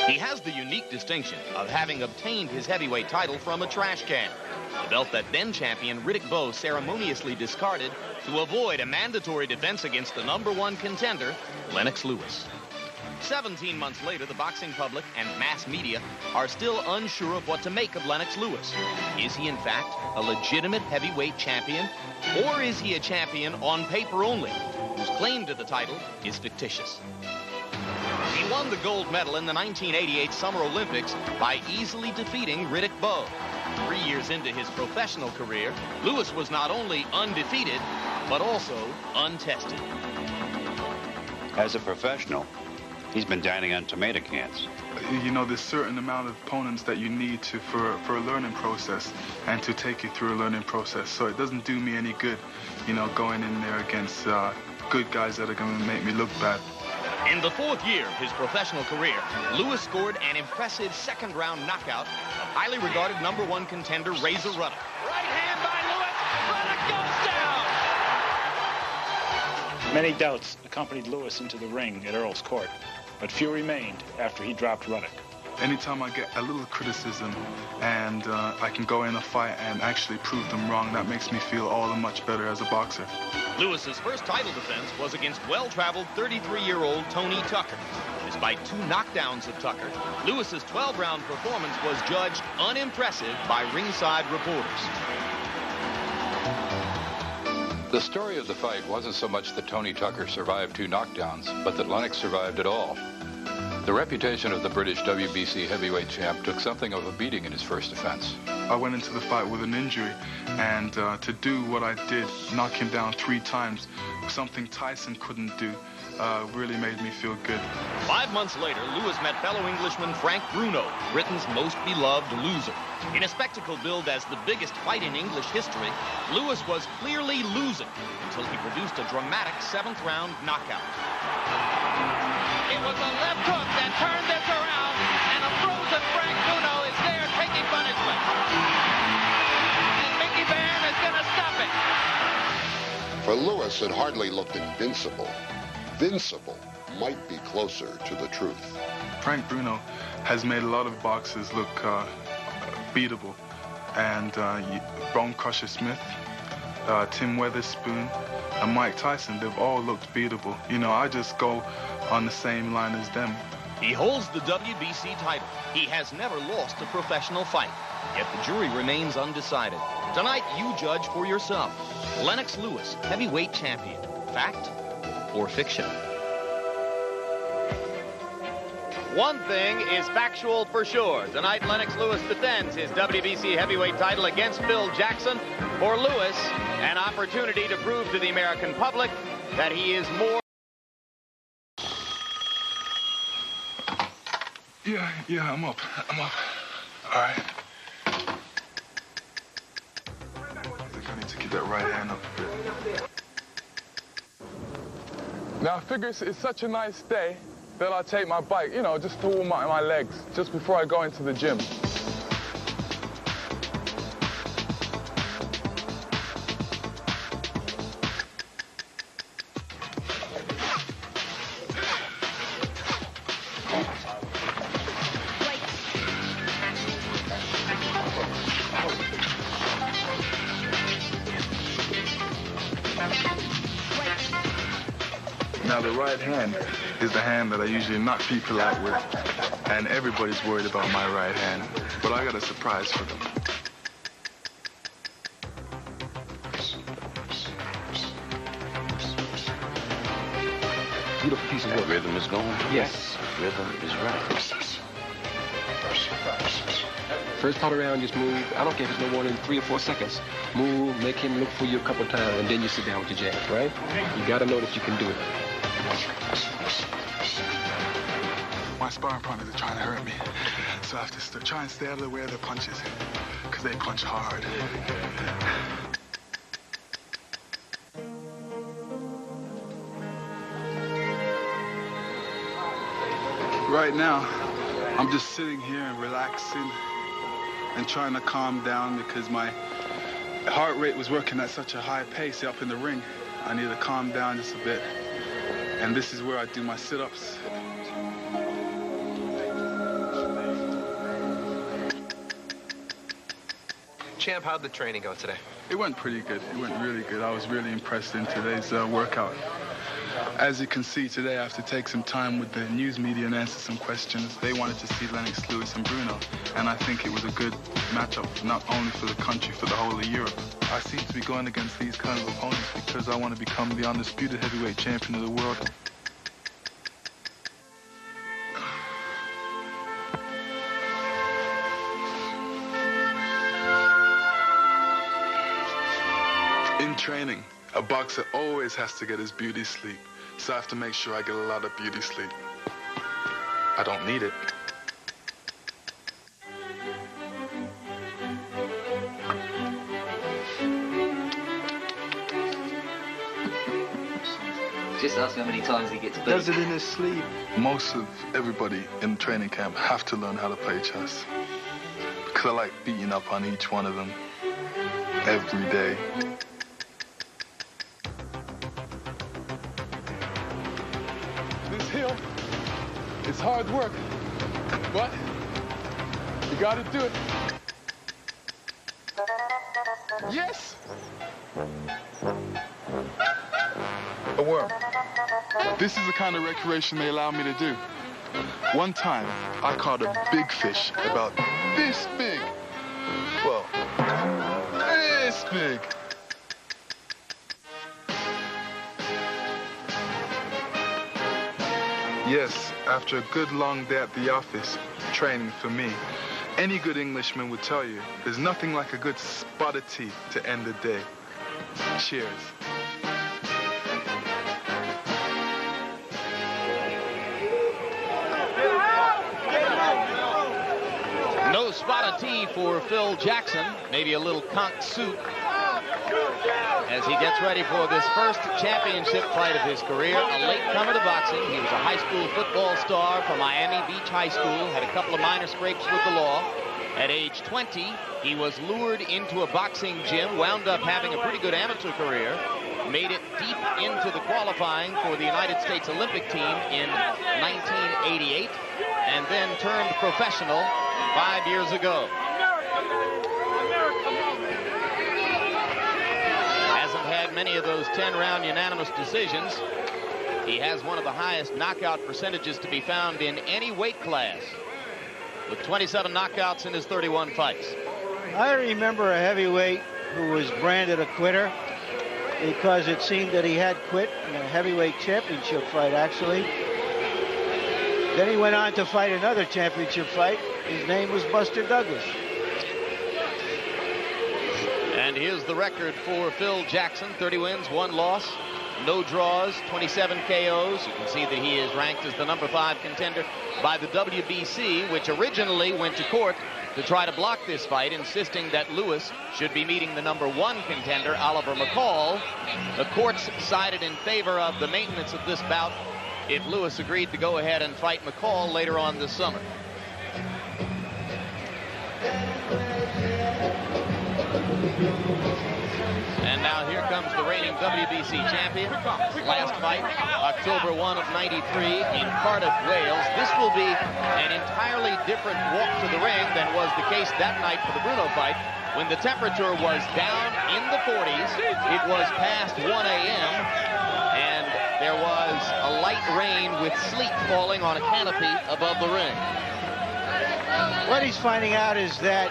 He has the unique distinction of having obtained his heavyweight title from a trash can, the belt that then champion Riddick Bowe ceremoniously discarded to avoid a mandatory defense against the #1 contender, Lennox Lewis. 17 months later, the boxing public and mass media are still unsure of what to make of Lennox Lewis. Is he, in fact, a legitimate heavyweight champion? Or is he a champion on paper only, whose claim to the title is fictitious? He won the gold medal in the 1988 Summer Olympics by easily defeating Riddick Bowe. 3 years into his professional career, Lewis was not only undefeated, but also untested. As a professional, he's been dining on tomato cans. You know, there's certain amount of opponents that you need for a learning process and to take you through a learning process. So it doesn't do me any good, you know, going in there against good guys that are going to make me look bad. In the 4th year of his professional career, Lewis scored an impressive second-round knockout of highly regarded #1 contender Razor Ruddock. Right hand by Lewis. Ruddock goes down. Many doubts accompanied Lewis into the ring at Earl's Court, but few remained after he dropped Ruddock. Anytime I get a little criticism and I can go in a fight and actually prove them wrong, that makes me feel all the much better as a boxer. Lewis's first title defense was against well-traveled 33-year-old Tony Tucker. Despite 2 knockdowns of Tucker, Lewis's 12-round performance was judged unimpressive by ringside reporters. The story of the fight wasn't so much that Tony Tucker survived 2 knockdowns, but that Lennox survived it all. The reputation of the British WBC heavyweight champ took something of a beating in his first defense. I went into the fight with an injury, and to do what I did, knock him down 3 times, something Tyson couldn't do, really made me feel good. 5 months later, Lewis met fellow Englishman Frank Bruno, Britain's most beloved loser. In a spectacle billed as the biggest fight in English history, Lewis was clearly losing until he produced a dramatic 7th-round knockout. It was a left hook that turned this around, and a frozen Frank Bruno is there taking punishment. And Mickey Barron is going to stop it. For Lewis, it hardly looked invincible. Vincible might be closer to the truth. Frank Bruno has made a lot of boxers look beatable. And Bone Crusher Smith, Tim Weatherspoon, and Mike Tyson, they've all looked beatable. You know, I just go on the same line as them. He holds the WBC title. He has never lost a professional fight. Yet the jury remains undecided. Tonight, you judge for yourself. Lennox Lewis, heavyweight champion. Fact or fiction? One thing is factual for sure. Tonight, Lennox Lewis defends his WBC heavyweight title against Phil Jackson. For Lewis, an opportunity to prove to the American public that he is more... Yeah, I'm up. All right. I think I need to keep that right hand up. Now, I figure it's such a nice day that I'll take my bike, you know, just to warm my legs, just before I go into the gym. Now, the right hand is the hand that I usually knock people out with, and everybody's worried about my right hand, but I got a surprise for them. Beautiful piece of work. Rhythm is going? Yes, rhythm is right. First part around, just move. I don't care if it's no more than 3 or 4 seconds. Move, make him look for you a couple times, and then you sit down with your jab, right? You got to know that you can do it. My sparring partners are trying to hurt me, so I have to try and stay out of the way of their punches, because they punch hard. Right now, I'm just sitting here and relaxing and trying to calm down because my heart rate was working at such a high pace up in the ring. I need to calm down just a bit. And this is where I do my sit-ups. Champ, how'd the training go today? It went pretty good. It went really good. I was really impressed in today's workout. As you can see today, I have to take some time with the news media and answer some questions. They wanted to see Lennox Lewis and Bruno, and I think it was a good matchup, not only for the country, for the whole of Europe. I seem to be going against these kind of opponents because I want to become the undisputed heavyweight champion of the world. In training, a boxer always has to get his beauty sleep, so I have to make sure I get a lot of beauty sleep. I don't need it. Just ask how many times he gets beat. Does it in his sleep. Most of everybody in training camp have to learn how to play chess, because I like beating up on each one of them every day. This hill is hard work, but you gotta do it. Yes! A worm. This is the kind of recreation they allow me to do. One time, I caught a big fish about this big. Well, this big. Yes, after a good long day at the office, training for me, any good Englishman would tell you there's nothing like a good spot of tea to end the day. Cheers. No spot of tea for Phil Jackson, maybe a little conch soup, as he gets ready for this first championship fight of his career. A latecomer to boxing. He was a high school football star from Miami Beach High School, had a couple of minor scrapes with the law. At age 20, he was lured into a boxing gym, wound up having a pretty good amateur career, made it deep into the qualifying for the United States Olympic team in 1988, and then turned professional 5 years ago. Hasn't had many of those 10-round unanimous decisions. He has one of the highest knockout percentages to be found in any weight class, with 27 knockouts in his 31 fights. I remember a heavyweight who was branded a quitter because it seemed that he had quit in a heavyweight championship fight, actually. Then he went on to fight another championship fight. His name was Buster Douglas. And here's the record for Phil Jackson: 30 wins, 1 loss, no draws, 27 KOs. You can see that he is ranked as the number 5 contender by the WBC, which originally went to court to try to block this fight, insisting that Lewis should be meeting the number 1 contender, Oliver McCall. The courts sided in favor of the maintenance of this bout if Lewis agreed to go ahead and fight McCall later on this summer. And now here comes the reigning WBC champion. Last fight, October 1 of '93 in Cardiff, Wales. This will be an entirely different walk to the ring than was the case that night for the Bruno fight, when the temperature was down in the 40s. It was past 1 a.m. and there was a light rain with sleet falling on a canopy above the ring. What he's finding out is that,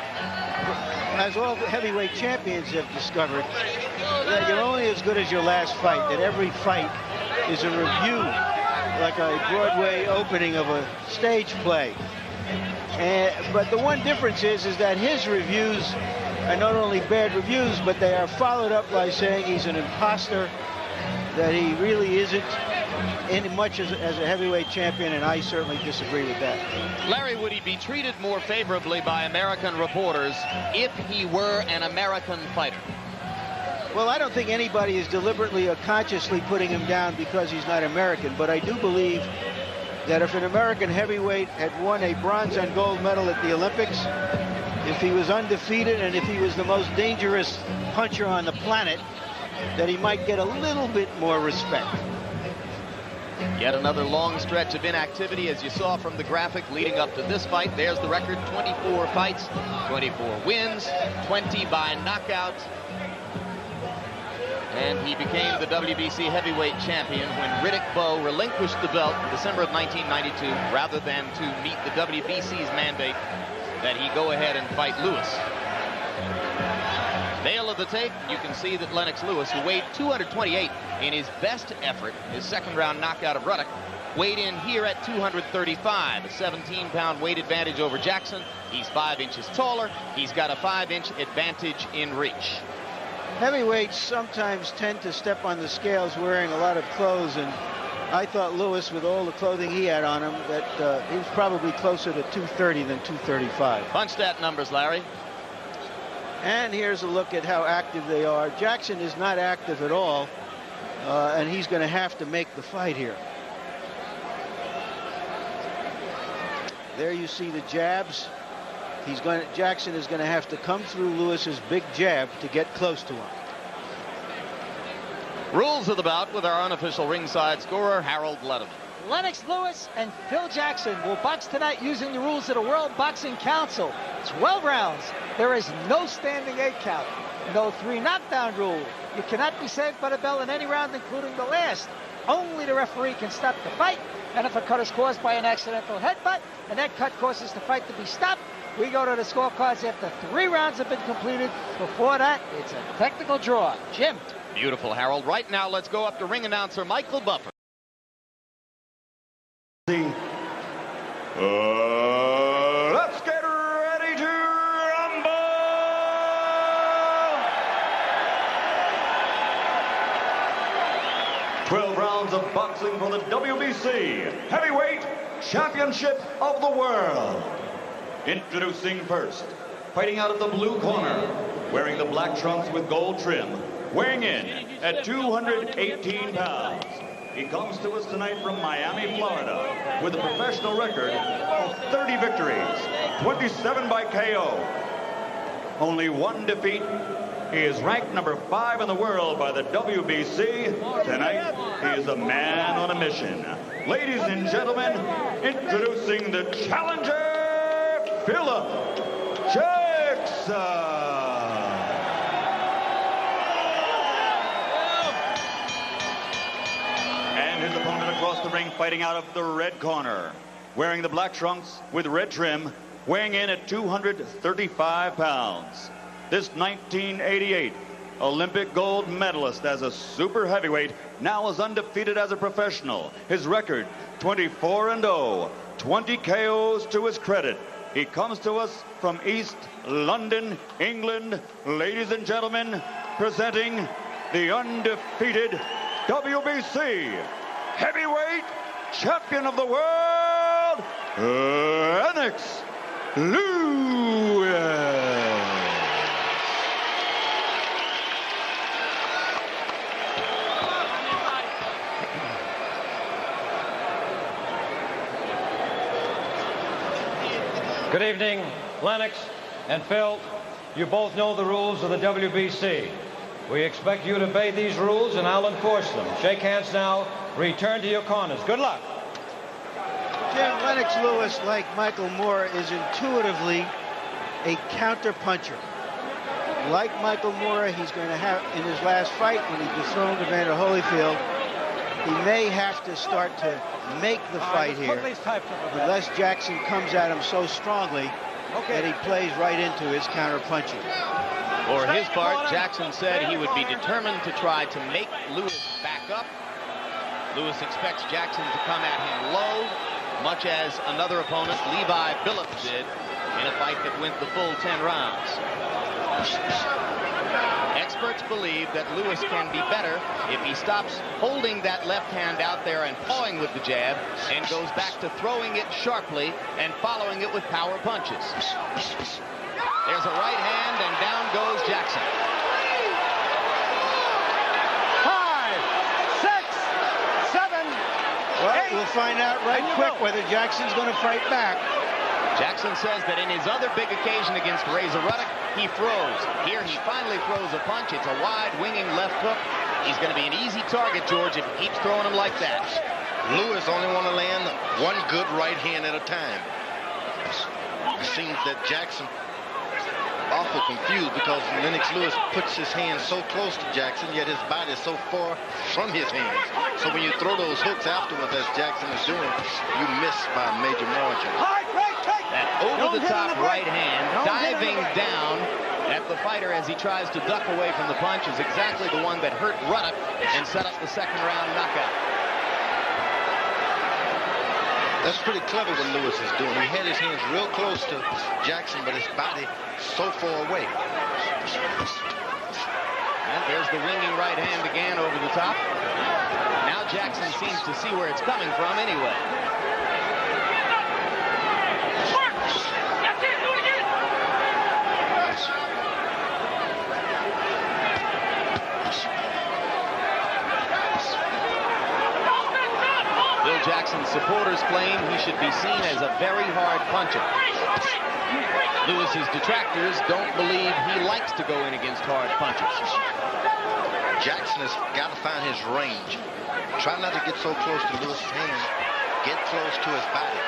as all heavyweight champions have discovered, that you're only as good as your last fight, that every fight is a review, like a Broadway opening of a stage play. But the one difference is that his reviews are not only bad reviews, but they are followed up by saying he's an imposter, that he really isn't in much as a heavyweight champion, and I certainly disagree with that. Larry, would he be treated more favorably by American reporters if he were an American fighter? Well, I don't think anybody is deliberately or consciously putting him down because he's not American, but I do believe that if an American heavyweight had won a bronze and gold medal at the Olympics, if he was undefeated and if he was the most dangerous puncher on the planet, that he might get a little bit more respect. Yet another long stretch of inactivity, as you saw from the graphic leading up to this fight. There's the record: 24 fights, 24 wins, 20 by knockout. And he became the WBC heavyweight champion when Riddick Bowe relinquished the belt in December of 1992, rather than to meet the WBC's mandate that he go ahead and fight Lewis. Tail of the tape, you can see that Lennox Lewis, who weighed 228 in his best effort, his second-round knockout of Ruddock, weighed in here at 235, a 17-pound weight advantage over Jackson. He's 5 inches taller. He's got a 5-inch advantage in reach. Heavyweights sometimes tend to step on the scales wearing a lot of clothes, and I thought Lewis, with all the clothing he had on him, that he was probably closer to 230 than 235. Punch stat numbers, Larry. And here's a look at how active they are. Jackson is not active at all, and he's going to have to make the fight here. There you see the jabs. Jackson is going to have to come through Lewis's big jab to get close to him. Rules of the bout with our unofficial ringside scorer, Harold Letterman. Lennox Lewis and Phil Jackson will box tonight using the rules of the World Boxing Council. 12 rounds. There is no standing 8 count. No 3 knockdown rule. You cannot be saved by the bell in any round, including the last. Only the referee can stop the fight. And if a cut is caused by an accidental headbutt, and that cut causes the fight to be stopped, we go to the scorecards after 3 rounds have been completed. Before that, it's a technical draw. Jim. Beautiful, Harold. Right now, let's go up to ring announcer Michael Buffer. Let's get ready to rumble! 12 rounds of boxing for the WBC Heavyweight Championship of the World. Introducing first, fighting out of the blue corner, wearing the black trunks with gold trim, weighing in at 218 pounds. He comes to us tonight from Miami, Florida, with a professional record of 30 victories, 27 by KO. Only 1 defeat. He is ranked number 5 in the world by the WBC. Tonight, he is a man on a mission. Ladies and gentlemen, introducing the challenger, Philip Jackson. And his opponent across the ring, fighting out of the red corner, wearing the black trunks with red trim, weighing in at 235 pounds. This 1988 Olympic gold medalist as a super heavyweight now is undefeated as a professional. His record, 24-0, 20 KOs to his credit. He comes to us from East London, England. Ladies and gentlemen, presenting the undefeated WBC Heavyweight Champion of the World, Lennox Lewis. Good evening, Lennox and Phil. You both know the rules of the WBC. We expect you to obey these rules, and I'll enforce them. Shake hands now. Return to your corners. Good luck. Jim, Lennox Lewis, like Michael Moore, is intuitively a counter-puncher. Like Michael Moore, he's going to have, in his last fight, when he dethroned Evander Holyfield, he may have to start to make the fight here, unless Jackson comes at him so strongly that he plays right into his counter-punching. For his part, Jackson said he would be determined to try to make Lewis back up. Lewis expects Jackson to come at him low, much as another opponent, Levi Billups, did in a fight that went the full 10 rounds. Experts believe that Lewis can be better if he stops holding that left hand out there and pawing with the jab and goes back to throwing it sharply and following it with power punches. There's a right hand, and down goes Jackson. 5, 6, 7, Well, 8. we'll find out right quick whether Jackson's going to fight back. Jackson says that in his other big occasion against Razor Ruddock, he froze. Here he finally throws a punch. It's a wide winging left hook. He's going to be an easy target, George, if he keeps throwing him like that. Lewis only want to land one good right hand at a time. It seems that Jackson awful confused because Lennox Lewis puts his hand so close to Jackson, yet his body is so far from his hands. So when you throw those hooks afterwards, as Jackson is doing, you miss by a major margin. That over-the-top right hand, diving down at the fighter as he tries to duck away from the punch, is exactly the one that hurt Ruddock and set up the second round knockout. That's pretty clever what Lewis is doing. He had his hands real close to Jackson, but his body so far away. And there's the ringing right hand again over the top. Now Jackson seems to see where it's coming from anyway. Jackson's supporters claim he should be seen as a very hard puncher. Lewis's detractors don't believe he likes to go in against hard punches. Jackson has got to find his range. Try not to get so close to Lewis's hand. Get close to his body.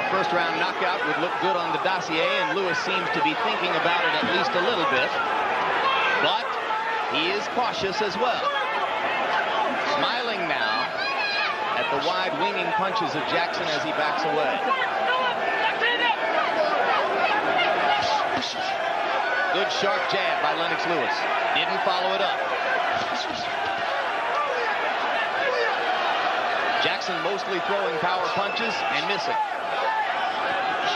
A first round knockout would look good on the dossier, and Lewis seems to be thinking about it at least a little bit. But he is cautious as well. Smiling now at the wide winging punches of Jackson as he backs away. Good sharp jab by Lennox Lewis. Didn't follow it up. Jackson mostly throwing power punches and missing.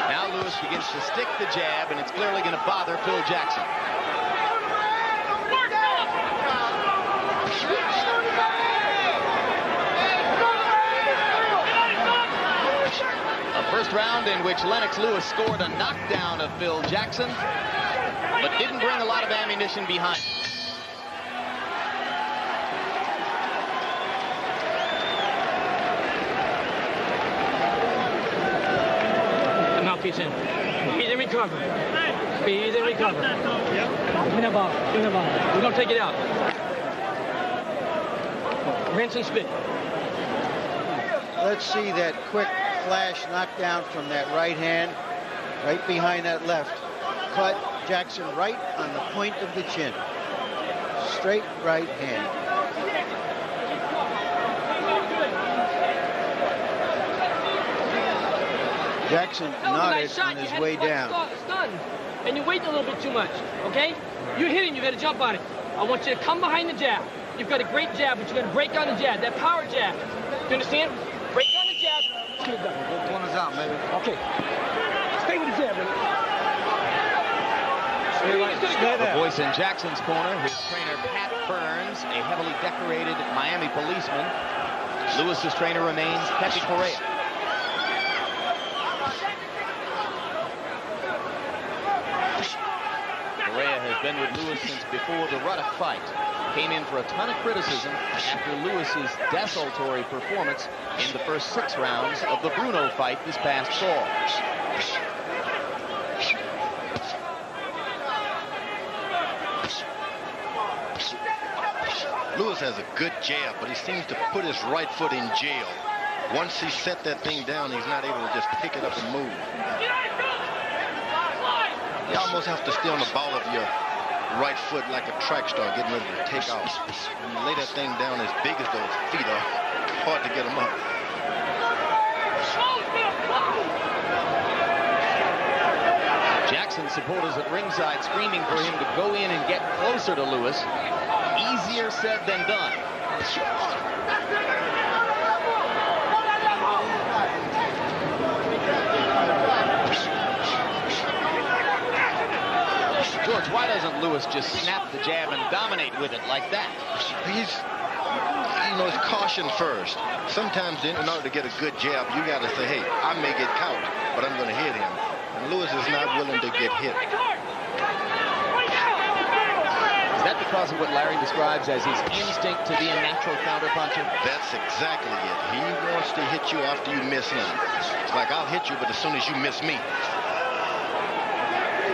Now Lewis begins to stick the jab, and it's clearly going to bother Phil Jackson. First round in which Lennox Lewis scored a knockdown of Phil Jackson, but didn't bring a lot of ammunition behind. Mouthpiece in. Breathe and recover. Breathe and recover. Yep. Give me the ball. Give me the ball. We're going to take it out. Rinse and spit. Let's see that quick flash knockdown from that right hand, right behind that left. Cut Jackson right on the point of the chin. Straight right hand. Jackson nodded on his way down. Stunned, and you wait a little bit too much, okay? You hit him, you got to jump on it. I want you to come behind the jab. You've got a great jab, but you got to break on the jab, that power jab. Do you understand? Break on the jab. Corners out, maybe. Okay. Stay with the jab, man. The voice in Jackson's corner, his trainer Pat Burns, a heavily decorated Miami policeman. Lewis's trainer remains Pepe Correa. Correa has been with Lewis since before the Ruddock fight. Came in for a ton of criticism after Lewis's desultory performance in the first 6 rounds of the Bruno fight this past fall. Lewis has a good jab, but he seems to put his right foot in jail. Once he set that thing down, he's not able to just pick it up and move. You almost have to stay on the ball of your right foot like a track star getting ready to take off. When you lay that thing down as big as those feet are, hard to get them up. Jackson supporters at ringside screaming for him to go in and get closer to Lewis. Easier said than done. George, why doesn't Lewis just snap the jab and dominate with it like that? He's, it's caution first. Sometimes in order to get a good jab, you got to say, hey, I may get caught, but I'm going to hit him. And Lewis is not willing to get hit. Is that because of what Larry describes as his instinct to be a natural counterpuncher? That's exactly it. He wants to hit you after you miss him. It's like, I'll hit you, but as soon as you miss me.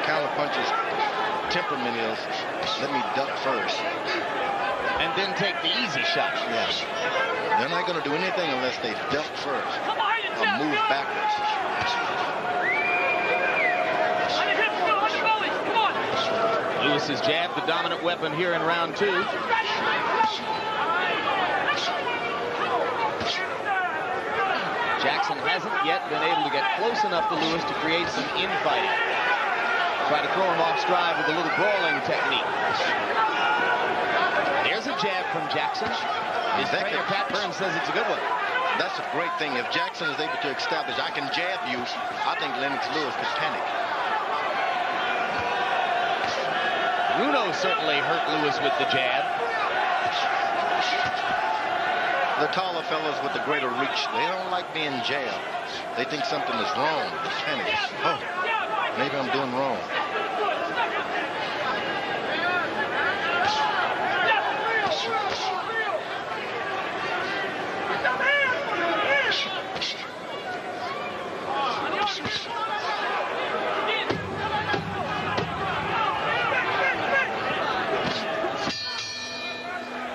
Counterpuncher's temperament is, let me duck first. and then take the easy shot. Yes. They're not going to do anything unless they duck first or move backwards. Lewis's jab, the dominant weapon here in round 2. Jackson hasn't yet been able to get close enough to Lewis to create some infighting. Try to throw him off stride with a little brawling technique. There's a jab from Jackson. His trainer, Pat Burns, says it's a good one. That's a great thing. If Jackson is able to establish, I can jab you, I think Lennox Lewis could panic. Bruno certainly hurt Lewis with the jab. The taller fellows with the greater reach, they don't like being jabbed. They think something is wrong. They panic. Oh, maybe I'm doing wrong.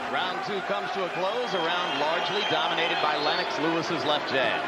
Round 2 comes to a close, a round largely dominated by Lennox Lewis's left jab.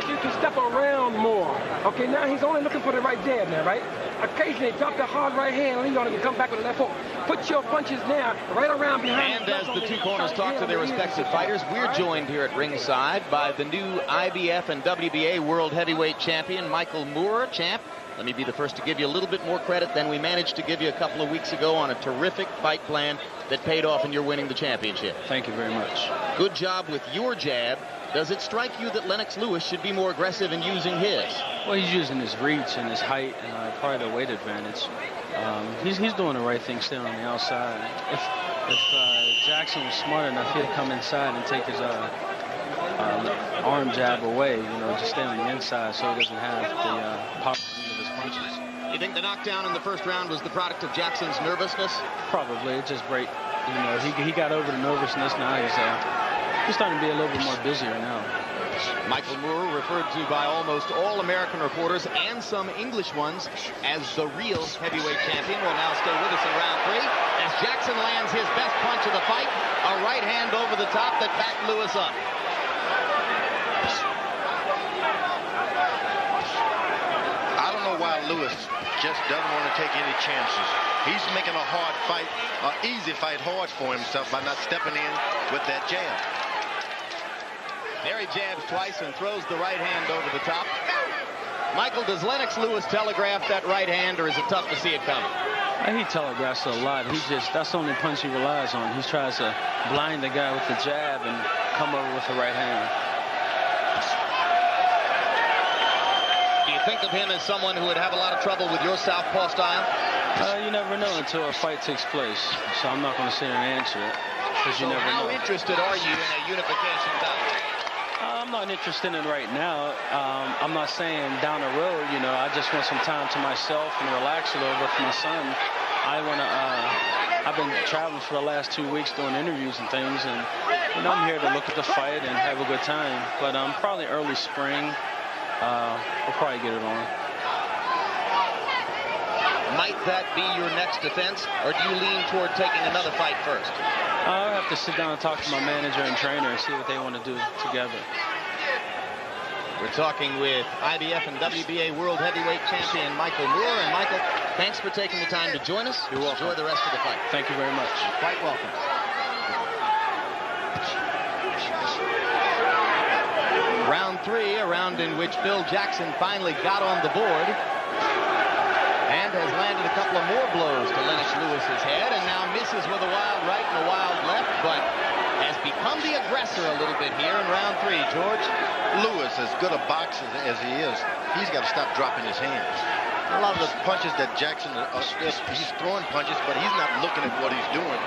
You can step around more. Okay, now he's only looking for the right jab now, right? Occasionally drop the hard right hand, lean on it, and come back with the left hook. Put your punches now right around behind. And as the two corners talk to their respective fighters, we're joined here at ringside by the new IBF and WBA World Heavyweight Champion, Michael Moore. Champ, let me be the first to give you a little bit more credit than we managed to give you a couple of weeks ago on a terrific fight plan that paid off and you're winning the championship. Thank you very much. Good job with your jab. Does it strike you that Lennox Lewis should be more aggressive in using his? Well, he's using his reach and his height and probably the weight advantage. He's doing the right thing, staying on the outside. If Jackson was smart enough, he'd come inside and take his arm jab away, just stay on the inside so he doesn't have the power of his punches. You think the knockdown in the first round was the product of Jackson's nervousness? Probably. It just break. He got over the nervousness. Now he's starting to be a little bit more busier now. Michael Moore, referred to by almost all American reporters and some English ones as the real heavyweight champion, will now stay with us in round 3 as Jackson lands his best punch of the fight, a right hand over the top that backed Lewis up. I don't know why Lewis just doesn't want to take any chances. He's making a hard fight, an easy fight hard for himself by not stepping in with that jab. There he jabs twice and throws the right hand over the top. Michael, does Lennox Lewis telegraph that right hand, or is it tough to see it coming? He telegraphs it a lot. That's the only punch he relies on. He tries to blind the guy with the jab and come over with the right hand. Do you think of him as someone who would have a lot of trouble with your southpaw style? You never know until a fight takes place, so I'm not going to sit here and answer it, because you never know. How interested are you in a unification bout? I'm not interested in it right now. I'm not saying down the road, I just want some time to myself and relax a little bit for my son. I've been traveling for the last 2 weeks doing interviews and things, and I'm here to look at the fight and have a good time. But probably early spring, we'll probably get it on. Might that be your next defense, or do you lean toward taking another fight first? I'll have to sit down and talk to my manager and trainer and see what they want to do together. We're talking with IBF and WBA World Heavyweight Champion Michael Moore. And Michael, thanks for taking the time to join us. You're welcome. Enjoy the rest of the fight. Thank you very much. You're quite welcome. Round 3, a round in which Phil Jackson finally got on the board and has landed a couple of more blows to Lennox Lewis's head, and now misses with a wild right and a wild left, but has become the aggressor a little bit here in round 3. George? Lewis, as good a boxer as he is, he's got to stop dropping his hands. A lot of the punches that Jackson, he's throwing punches, but he's not looking at what he's doing.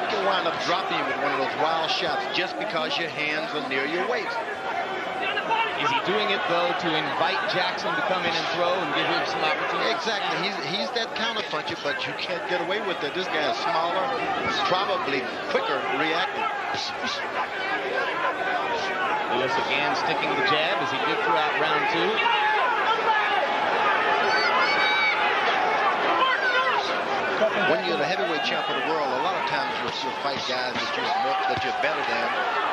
You can wind up dropping you with one of those wild shots just because your hands are near your waist. Is he doing it, though, to invite Jackson to come in and throw and give him some opportunity? Exactly. He's that counter puncher, but you can't get away with it. This guy is smaller, probably quicker reacting. Lewis again sticking the jab as he did throughout round 2. When you're the heavyweight champ of the world, a lot of times you'll fight guys that you're better than.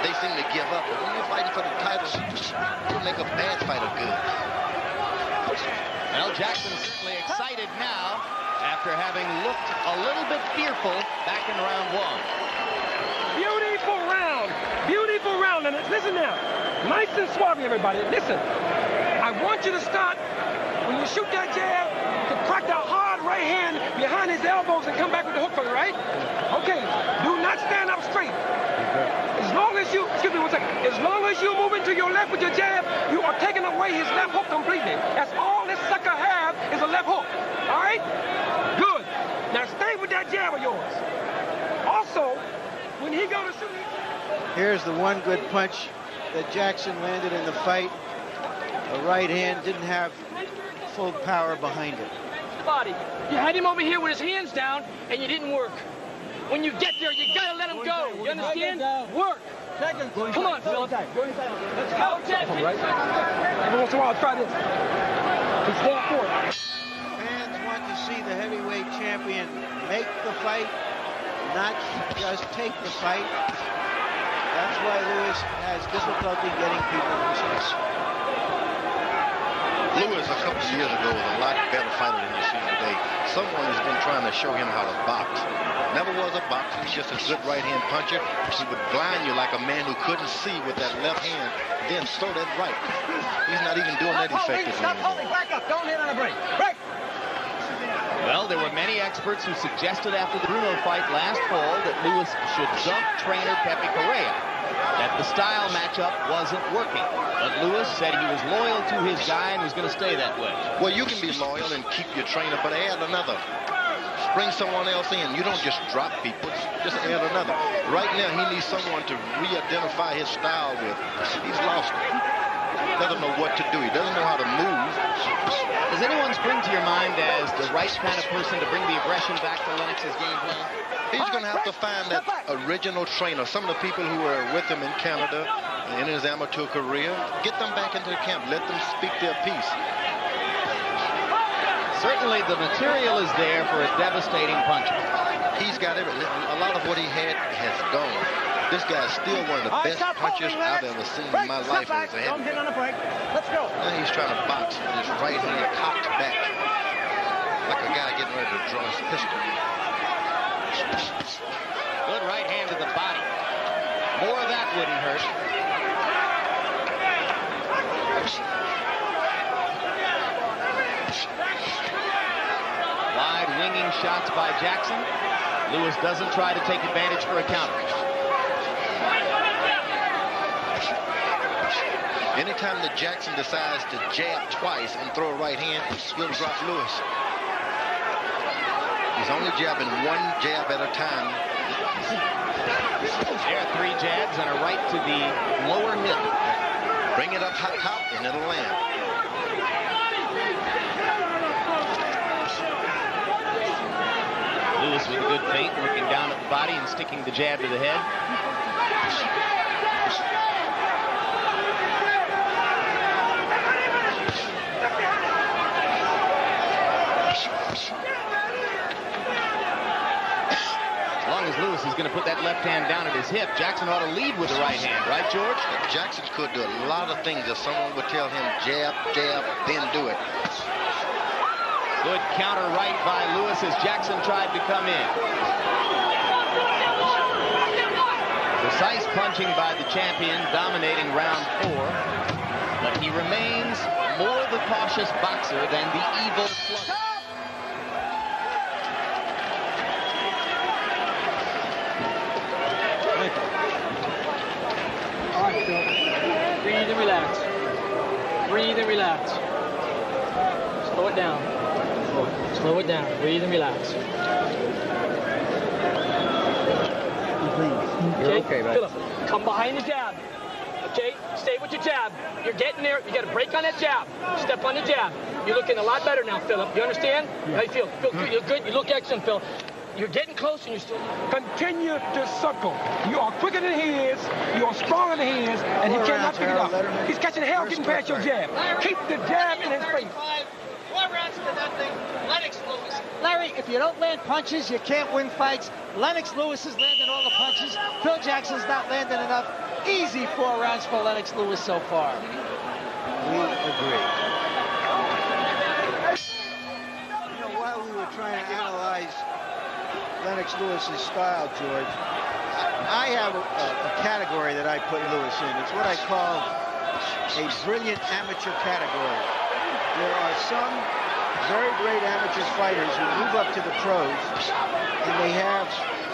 They seem to give up. But when you're fighting for the title, you make a bad fighter good. Well, Jackson's certainly excited now after having looked a little bit fearful back in round 1. Beautiful round. Beautiful round. And listen now. Nice and suave, everybody. Listen. I want you to start, when you shoot that jab, to crack that hard right hand behind his elbows and come back with the hook for it, right? Okay. Do not stand up straight. As long as you, excuse me one second, as long as you move into your left with your jab, you are taking away his left hook completely. That's all this sucker has is a left hook. All right? Good. Now stay with that jab of yours. Also, when he goes to shoot... Here's the one good punch that Jackson landed in the fight. The right hand didn't have full power behind it. Body. You had him over here with his hands down, and you didn't work. When you get there, you gotta let him go. You understand? Work. Come on, Philip. Let's go. Right? Every once in a while, try this. He's there for it. Fans want to see the heavyweight champion make the fight, not just take the fight. That's why Lewis has difficulty getting people to respect. Lewis, a couple of years ago, was a lot better fighter than you see today. Someone has been trying to show him how to box. Never was a boxer. He's just a good right-hand puncher. He would blind you like a man who couldn't see with that left hand, then throw that right. He's not even doing that effectively. Stop holding. Back up. Don't hit on a break. Break. Well, there were many experts who suggested after the Bruno fight last fall that Lewis should dump trainer Pepe Correa, that the style matchup wasn't working. But Lewis said he was loyal to his guy and was going to stay that way. Well, you can be loyal and keep your trainer, but add another. Bring someone else in. You don't just drop people, just add another. Right now, he needs someone to re-identify his style with. He's lost it. Doesn't know what to do. He doesn't know how to move. Does anyone spring to your mind as the right kind of person to bring the aggression back to Lennox's game plan? He's going to have to find that original trainer. Some of the people who were with him in Canada in his amateur career, get them back into the camp. Let them speak their piece. Certainly the material is there for a devastating puncher. He's got everything. A lot of what he had has gone. This guy's still one of the best punchers I've ever seen in my life as a heavyweight. Don't hit on a break. Let's go. Now he's trying to box with his right hand cocked back, like a guy getting ready to draw his pistol. Good right hand to the body. More of that wouldn't hurt. Wide winging shots by Jackson. Lewis doesn't try to take advantage for a counter. Anytime that Jackson decides to jab twice and throw a right hand, he'll drop Lewis. He's only jabbing one jab at a time. There are 3 jabs and a right to the lower hip. Bring it up hot top and it'll land. Lewis with a good feint, looking down at the body and sticking the jab to the head. As long as Lewis is going to put that left hand down at his hip, Jackson ought to lead with the right hand, right, George? Jackson could do a lot of things if someone would tell him jab, jab, then do it. Good counter right by Lewis as Jackson tried to come in. Precise punching by the champion, dominating round 4. But he remains more the cautious boxer than the evil slugger. All right, Phil. Breathe and relax. Breathe and relax. Slow it down. Slow it down. Breathe and relax. Okay, Philip, come behind the jab. Okay, stay with your jab. You're getting there. You got to break on that jab. Step on the jab. You're looking a lot better now, Philip. You understand? How you feel? Feel good. You're good. You look excellent, Phil. You're getting close and you're still... Continue to circle. You are quicker than he is. You are stronger than he is. And he cannot pick it up. He's catching hell getting past your jab. Keep the jab in his face. 4 rounds to nothing. Lennox Lewis. Larry, if you don't land punches, you can't win fights. Lennox Lewis is landing all the punches. Phil Jackson's not landing enough. Easy 4 rounds for Lennox Lewis so far. We agree. You know, while we were trying to analyze Lennox Lewis's style, George, I have a category that I put Lewis in. It's what I call a brilliant amateur category. There are some very great amateur fighters who move up to the pros, and they have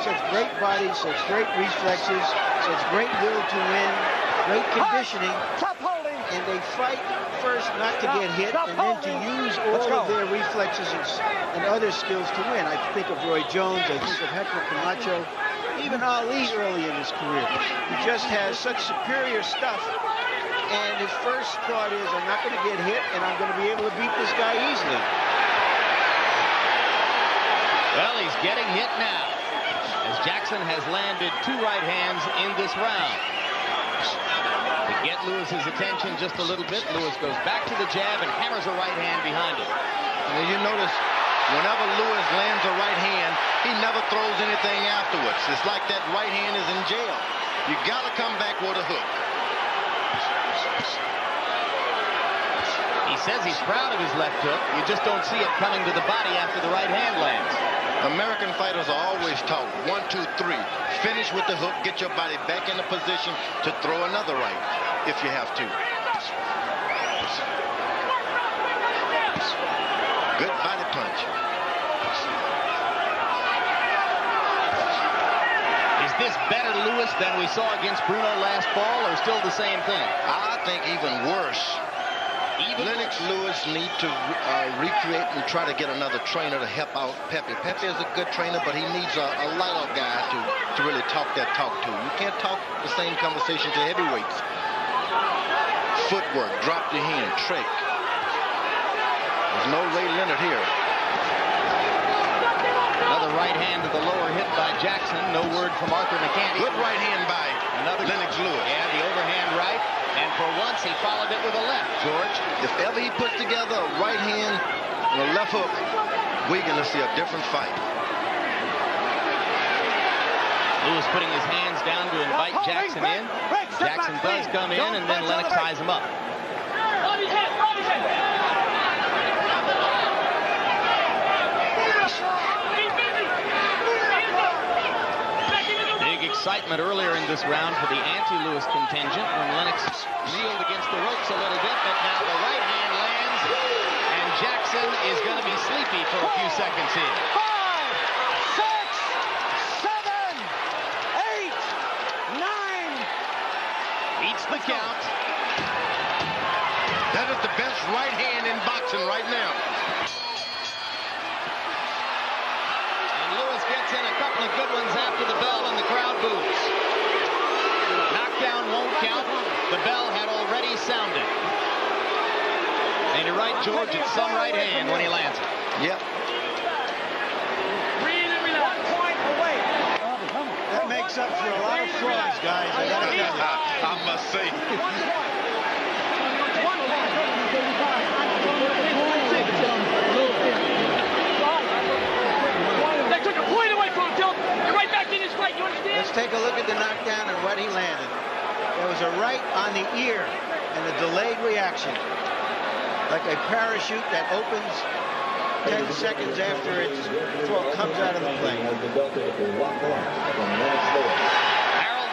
such great bodies, such great reflexes, such great will to win, great conditioning, and they fight first not to get hit and then to use all of their reflexes and other skills to win. I think of Roy Jones, I think of Hector Camacho, even Ali early in his career. He just has such superior stuff, and his first thought is, I'm not going to get hit, and I'm going to be able to beat this guy easily. Well, he's getting hit now, as Jackson has landed 2 right hands in this round. To get Lewis's attention just a little bit, Lewis goes back to the jab and hammers a right hand behind it. And you notice, whenever Lewis lands a right hand, he never throws anything afterwards. It's like that right hand is in jail. You got to come back with a hook. He says he's proud of his left hook. You just don't see it coming to the body after the right hand lands. American fighters are always taught 1, 2, 3. Finish with the hook, get your body back in a position to throw another right if you have to. Good body punch. Is this better Lewis than we saw against Bruno last fall, or still the same thing? I think even worse. Lennox Lewis needs to recreate and try to get another trainer to help out Pepe. Pepe is a good trainer, but he needs a lighter guy to really talk that talk to. You can't talk the same conversation to heavyweights. Footwork, drop your hand, trick. There's no Ray Leonard here. Another right hand to the lower hit by Jackson. No word from Arthur McCanty. Good right hand by Lennox Lewis. Yeah, the overhand right. And for once, he followed it with a left, George. If ever he puts together a right hand and a left hook, we're going to see a different fight. Lewis putting his hands down to invite Jackson in. Jackson does come in, and then Lennox ties him up. Excitement earlier in this round for the anti-Lewis contingent when Lennox reeled against the ropes a little bit, but now the right hand lands, and Jackson is going to be sleepy for a few seconds here. 5, 6, 7, 8, 9. Beats the count. That is the best right hand in boxing right now. Gets in a couple of good ones after the bell, and the crowd boos. Knockdown won't count. The bell had already sounded. And you're right, George, it's some right hand when he lands it. Yep. 1 point away. That makes up for a lot of frauds, guys. I must say. 1 They took a point away from him, Phil. You're right back in his fight. You understand? Let's take a look at the knockdown and what he landed. There was a right on the ear and a delayed reaction. Like a parachute that opens 10 seconds after it comes out of the plane. Harold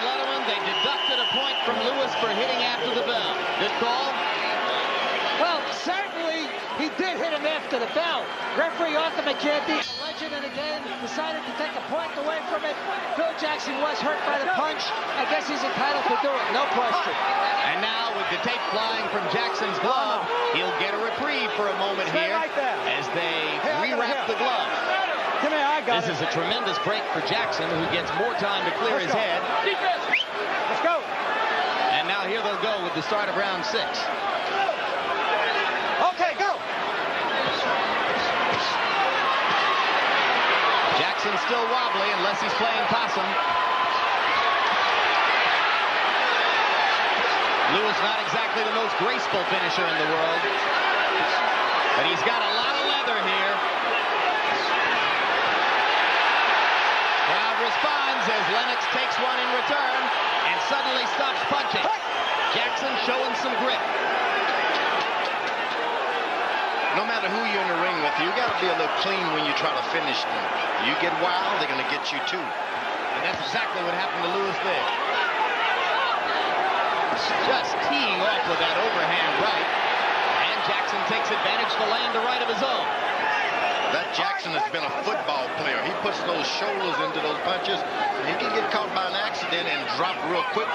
Letterman, they deducted a point from Lewis for hitting after the bell. Good call? Well, certainly he did hit him after the bell. Referee Arthur McCanty, legend and again, decided to take a point away from it. Phil Jackson was hurt by the punch. I guess he's entitled to do it, no question. And now with the tape flying from Jackson's glove, he'll get a reprieve for a moment here as they rewrap the glove. Come here, I got This is a tremendous break for Jackson, who gets more time to clear his head. Defense. Let's go. And now here they'll go with the start of round 6. Okay, go. Jackson's still wobbly unless he's playing possum. Lewis not exactly the most graceful finisher in the world, but he's got a lot of leather here. lands as Lennox takes one in return and suddenly stops punching. Jackson showing some grit. No matter who you're in the ring with, you got to be a little clean when you try to finish them. You get wild, they're going to get you too. And that's exactly what happened to Lewis there. Just teeing off with that overhand right. And Jackson takes advantage to land a right of his own. That Jackson has been a football player. He puts those shoulders into those punches. He can get caught by an accident and drop real quick.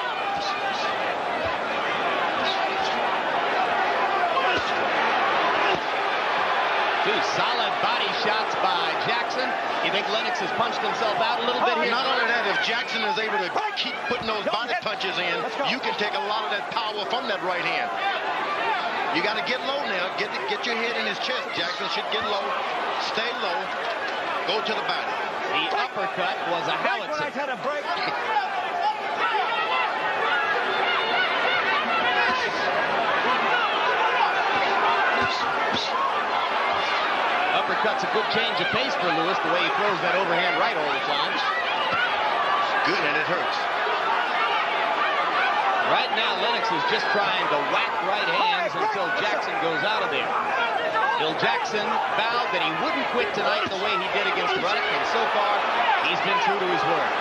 Two solid body shots by Jackson. You think Lennox has punched himself out a little bit here? Not only that, if Jackson is able to keep putting those body punches in, you can take a lot of that power from that right hand. You got to get low now. Get your head in his chest. Jackson should get low, stay low, go to the body. The uppercut was a howitzer. Uppercut's a good change of pace for Lewis, the way he throws that overhand right all the time. Good, and it hurts. Right now, Lennox is just trying to whack right hands until Jackson goes out of there. Bill Jackson vowed that he wouldn't quit tonight the way he did against Ruddock, and so far, he's been true to his word.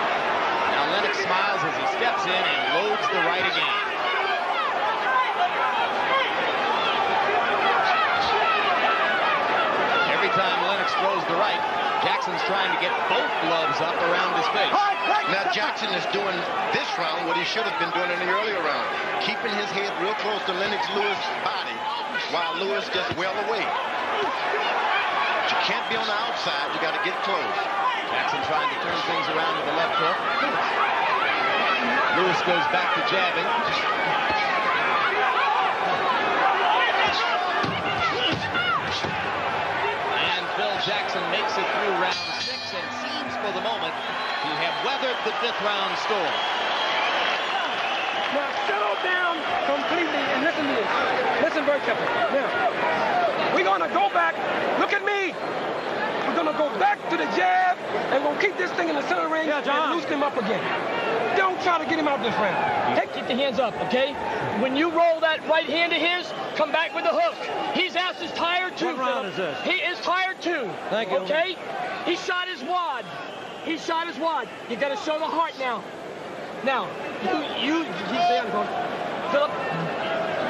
Now Lennox smiles as he steps in and loads the right again. Every time Lennox throws the right, Jackson's trying to get both gloves up around his face. Now Jackson is doing this round what he should have been doing in the earlier round, keeping his head real close to Lennox Lewis' body while Lewis just well away. But you can't be on the outside, you got to get close. Jackson trying to turn things around with the left hook. Lewis goes back to jabbing. Jackson makes it through round 6 and seems for the moment to have weathered the 5th round storm. Now settle down completely and listen to this. Listen very carefully. Now, we're going to go back. Look at me. We're going to go back to the jab and we'll keep this thing in the center ring and loosen him up again. Don't try to get him out this round. Hey, keep the hands up, okay? When you roll that right hand of his, come back with the hook. His ass is tired too. What round is this? He is tired too. Thank you. Okay? He shot his wad. He shot his wad. You got to show the heart now. Now, you keep there. Philip,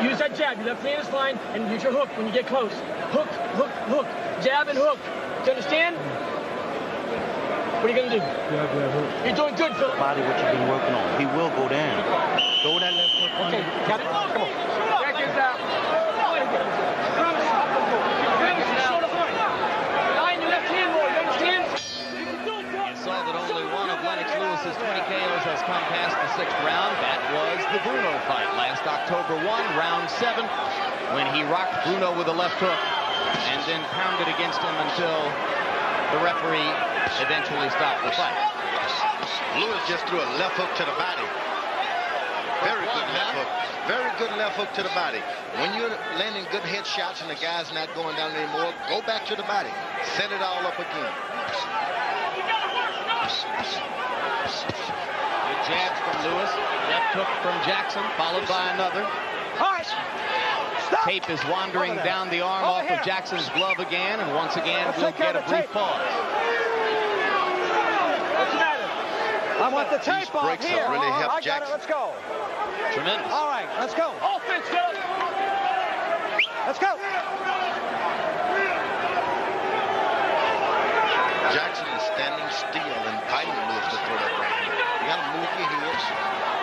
use that jab. Your left hand is fine, and use your hook when you get close. Hook, hook, hook. Jab and hook. Do you understand? What are you going to do? You're doing good, Philip. Body, what you've been working on. He will go down. Go that left foot. Okay, got it? Come on. Back is out. Line your left hand more, you understand? You saw that only one of Lennox Lewis's 20 KOs has come past the 6th round. That was the Bruno fight last October 1, round 7, when he rocked Bruno with a left hook and then pounded against him until the referee eventually stopped the fight. Lewis just threw a left hook to the body. Very good left hook. Very good left hook to the body. When you're landing good head shots and the guy's not going down anymore, go back to the body. Set it all up again. Good jabs from Lewis. Left hook from Jackson, followed by another. Tape is wandering down the arm off of Jackson's glove again, and once again we'll get a brief pause. What's the matter? I want the tape off here. Really I got Jackson. it. Let's go. Tremendous. All right, let's go. Offense, Philip. Let's go. Jackson is standing still and biting Lewis to throw that right hand. You got to move your head,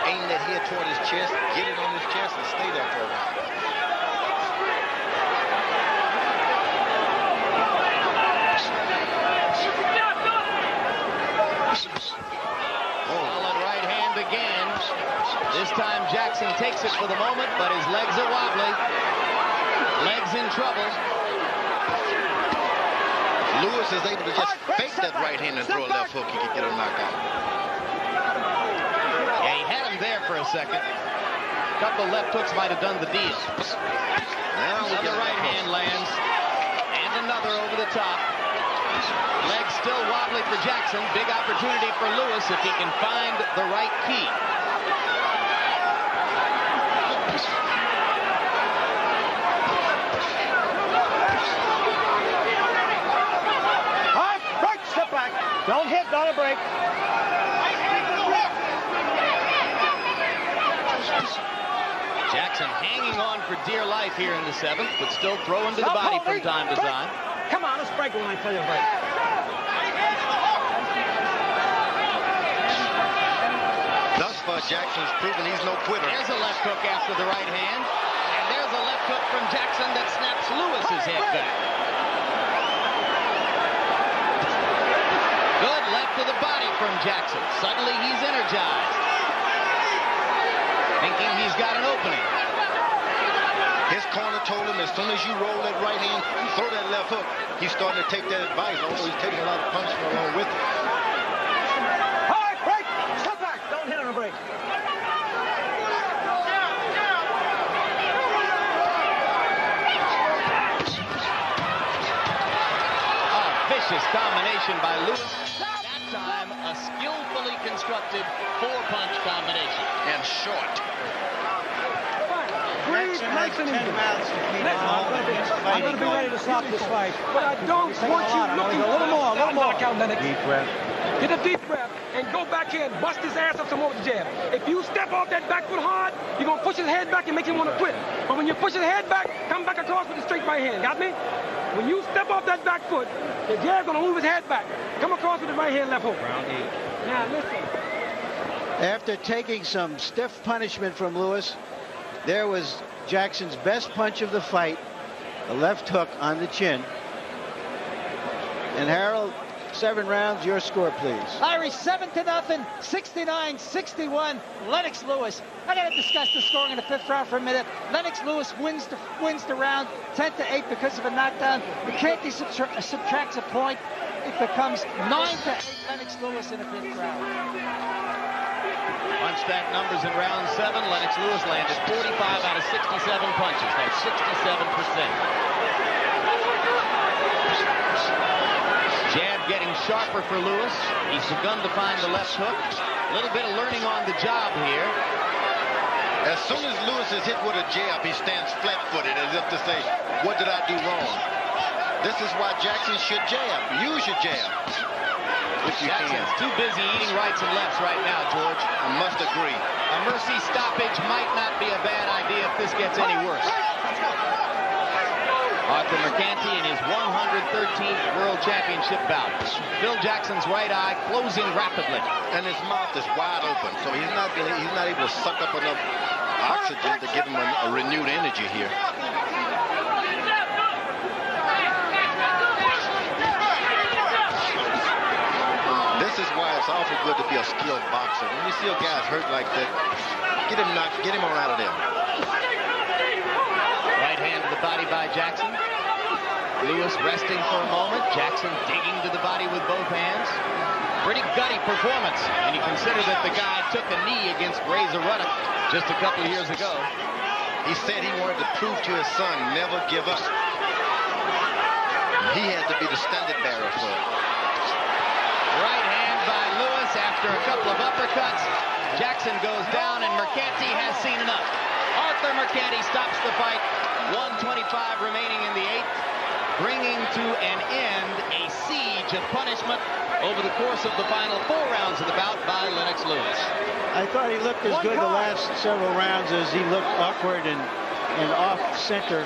aim that head toward his chest, get it on his chest, and stay there for a while. Solid right hand again. This time Jackson takes it for the moment, but his legs are wobbly. Legs in trouble. Lewis is able to just fake that right hand and throw a left hook. He could get a knockout. Yeah, he had him there for a second. A couple left hooks might have done the deal. Now another right hand lands, and another over the top. Legs still wobbly for Jackson. Big opportunity for Lewis if he can find the right key. Hard break, step back. Don't hit, not a break. Jackson hanging on for dear life here in the 7th, but still throwing to the body from time to time. Come on, let's break when I tell you to break. Thus far, Jackson's proven he's no quitter. There's a left hook after the right hand, and there's a left hook from Jackson that snaps Lewis's head back. Good left to the body from Jackson. Suddenly he's energized, thinking he's got an opening. His corner told him as soon as you roll that right hand, throw that left hook. He's starting to take that advice, although he's taking a lot of punishment along with it. All right, break. Step back. Don't hit on a break. Vicious combination by Lewis. That time, a skillfully constructed 4-punch combination. And short. Jackson has 10 rounds to keep I'm going to be ready to stop this fight. But I don't want you looking a little more, knockout, Lennox. Deep breath. Get a deep breath and go back in, bust his ass up some more with the jab. If you step off that back foot hard, you're going to push his head back and make him want to quit. But when you push his head back, come back across with the straight right hand. Got me? When you step off that back foot, the jab's going to move his head back. Come across with the right hand, left hook. Round 8. Now, listen. After taking some stiff punishment from Lewis, there was Jackson's best punch of the fight, a left hook on the chin. And Harold, 7 rounds, your score, please. Irish 7-0, 69-61, Lennox Lewis. I got to discuss the scoring in the 5th round for a minute. Lennox Lewis wins the round 10-8 because of a knockdown. McCarthy subtracts a point. It becomes 9-8 Lennox Lewis in the 5th round. Punch stack numbers in round 7. Lennox Lewis landed 45 out of 67 punches. That's 67%. Jab getting sharper for Lewis. He's begun to find the left hook. A little bit of learning on the job here. As soon as Lewis is hit with a jab, he stands flat-footed as if to say, what did I do wrong? This is why Jackson should jab. Use your jab. If you Jackson's too busy eating rights and lefts right now, George. I must agree. A mercy stoppage might not be a bad idea if this gets any worse. Arthur Mercanti in his 113th World Championship bout. Phil Jackson's right eye closing rapidly. And his mouth is wide open, so he's not able to suck up enough oxygen to give him a renewed energy here. This is why it's awful good to be a skilled boxer. When you see a guy hurt like that, get him on out of there. Right hand to the body by Jackson. Lewis resting for a moment. Jackson digging to the body with both hands. Pretty gutty performance. And you consider that the guy took a knee against Razor Ruddock just a couple of years ago. He said he wanted to prove to his son, never give up. He had to be the standard bearer for it. Right hand by Lewis after a couple of uppercuts. Jackson goes down and Mercanti has seen enough. Arthur Mercanti stops the fight. 125 remaining in the 8th, bringing to an end a siege of punishment over the course of the final 4 rounds of the bout by Lennox Lewis. I thought he looked as good the last several rounds as he looked awkward and off-center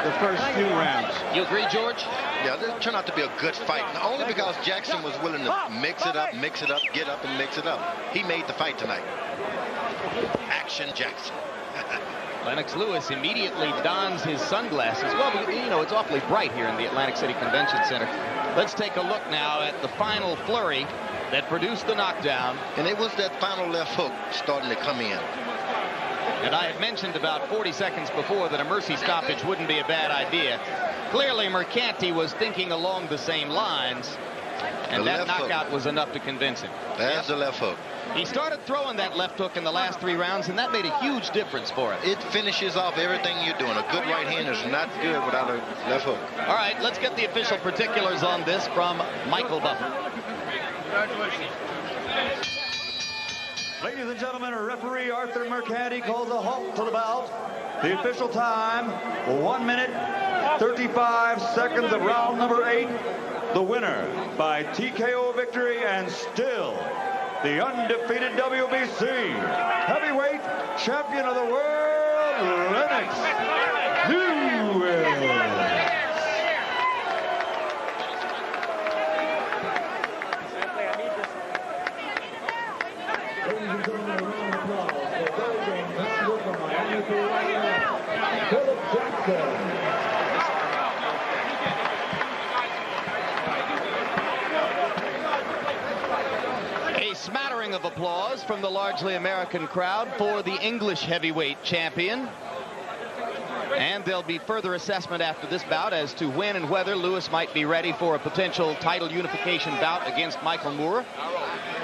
the first few rounds. You agree, George? Yeah, this turned out to be a good fight. Not only because Jackson was willing to mix it up, get up, and mix it up. He made the fight tonight. Action Jackson. Lennox Lewis immediately dons his sunglasses. Well, you know, it's awfully bright here in the Atlantic City Convention Center. Let's take a look now at the final flurry that produced the knockdown. And it was that final left hook starting to come in. And I had mentioned about 40 seconds before that a mercy stoppage wouldn't be a bad idea. Clearly, Mercanti was thinking along the same lines, and that knockout was enough to convince him. There's the left hook. He started throwing that left hook in the last 3 rounds, and that made a huge difference for him. It finishes off everything you're doing. A good right hand is not good without a left hook. All right, let's get the official particulars on this from Michael Buffer. Congratulations. Ladies and gentlemen, referee Arthur Mercante calls a halt to the bout. The official time, 1 minute, 35 seconds of round number 8. The winner by TKO victory and still the undefeated WBC heavyweight champion of the world, Lennox Lewis. A smattering of applause from the largely American crowd for the English heavyweight champion. And there'll be further assessment after this bout as to when and whether Lewis might be ready for a potential title unification bout against Michael Moorer.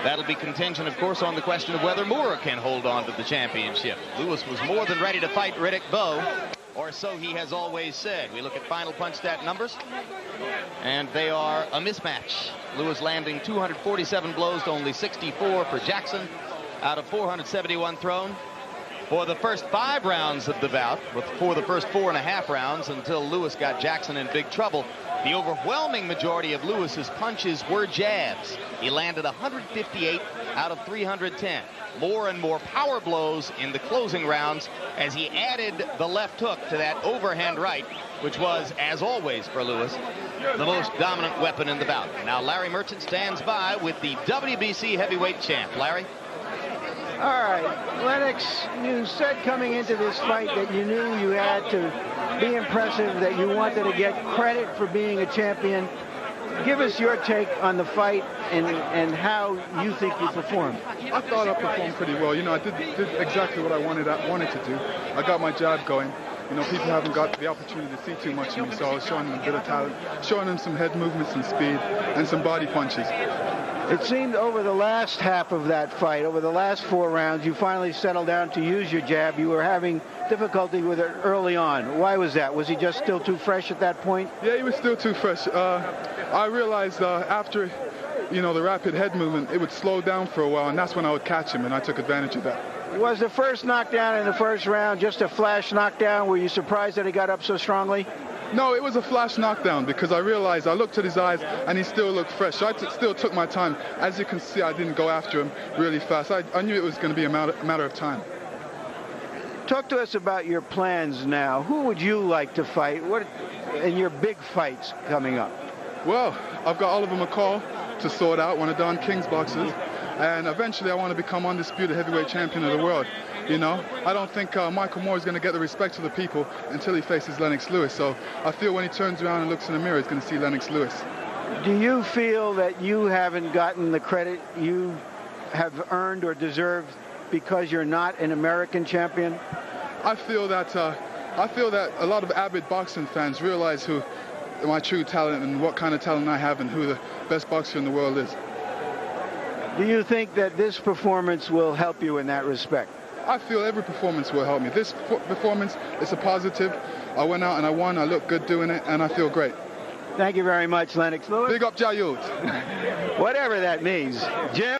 That'll be contingent, of course, on the question of whether Moorer can hold on to the championship. Lewis was more than ready to fight Riddick Bowe, or so he has always said. We look at final punch stat numbers, and they are a mismatch. Lewis landing 247 blows to only 64 for Jackson out of 471 thrown. For the first 5 rounds of the bout, for the first 4.5 rounds until Lewis got Jackson in big trouble, the overwhelming majority of Lewis's punches were jabs. He landed 158 out of 310. More and more power blows in the closing rounds as he added the left hook to that overhand right, which was, as always for Lewis, the most dominant weapon in the bout. Now Larry Merchant stands by with the WBC heavyweight champ. Larry? All right, Lennox, you said coming into this fight that you knew you had to be impressive, that you wanted to get credit for being a champion. Give us your take on the fight and how you think you performed. I thought I performed pretty well. You know, I did exactly what I wanted to do. I got my jab going. You know, people haven't got the opportunity to see too much of me, so I was showing them a bit of talent, showing them some head movements, some speed, and some body punches. It seemed over the last half of that fight, over the last 4 rounds, you finally settled down to use your jab. You were having difficulty with it early on. Why was that? Was he just still too fresh at that point? Yeah, he was still too fresh. I realized after, you know, the rapid head movement, it would slow down for a while, and that's when I would catch him, and I took advantage of that. Was the first knockdown in the first round just a flash knockdown? Were you surprised that he got up so strongly? No, it was a flash knockdown because I realized, I looked at his eyes and he still looked fresh. So I still took my time. As you can see, I didn't go after him really fast. I knew it was going to be a matter of time. Talk to us about your plans now. Who would you like to fight? What in your big fights coming up? Well, I've got Oliver McCall to sort out, one of Don King's boxers. And eventually I want to become undisputed heavyweight champion of the world. You know, I don't think Michael Moorer is going to get the respect of the people until he faces Lennox Lewis. So I feel when he turns around and looks in the mirror, he's going to see Lennox Lewis. Do you feel that you haven't gotten the credit you have earned or deserved because you're not an American champion? I feel that a lot of avid boxing fans realize who my true talent and what kind of talent I have and who the best boxer in the world is. Do you think that this performance will help you in that respect? I feel every performance will help me. This performance is a positive. I went out and I won. I look good doing it, and I feel great. Thank you very much, Lennox Lewis. Big up Jayut. Whatever that means. Jim?